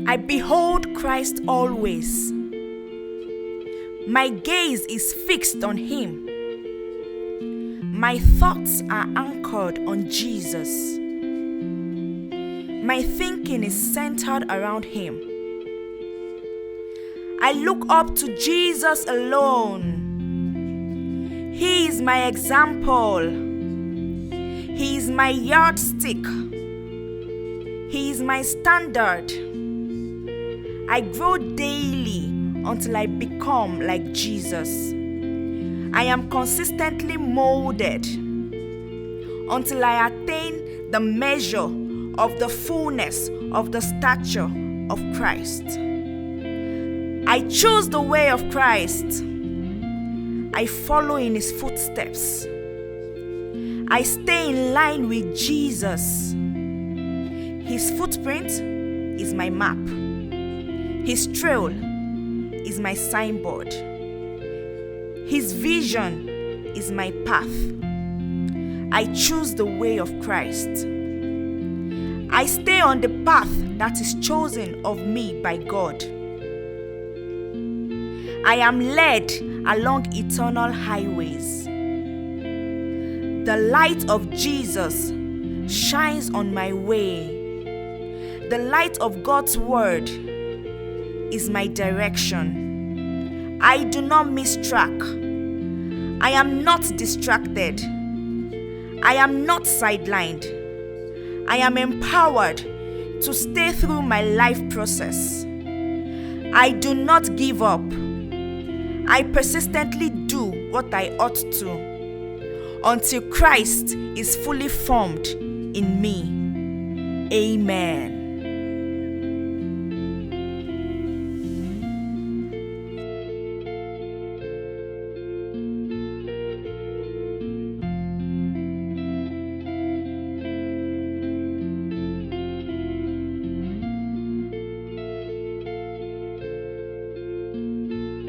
I behold Christ always. My gaze is fixed on Him. My thoughts are anchored on Jesus. My thinking is centered around Him. I look up to Jesus alone. He is my example. He is my yardstick. He is my standard. I grow daily until I become like Jesus. I am consistently molded until I attain the measure of the fullness of the stature of Christ. I choose the way of Christ. I follow in His footsteps. I stay in line with Jesus. His footprint is my map. His trail is my signboard. His vision is my path. I choose the way of Christ. I stay on the path that is chosen of me by God. I am led along eternal highways. The light of Jesus shines on my way. The light of God's word is my direction. I do not miss track. I am not distracted. I am not sidelined. I am empowered to stay through my life process. I do not give up. I persistently do what I ought to until Christ is fully formed in me. Amen.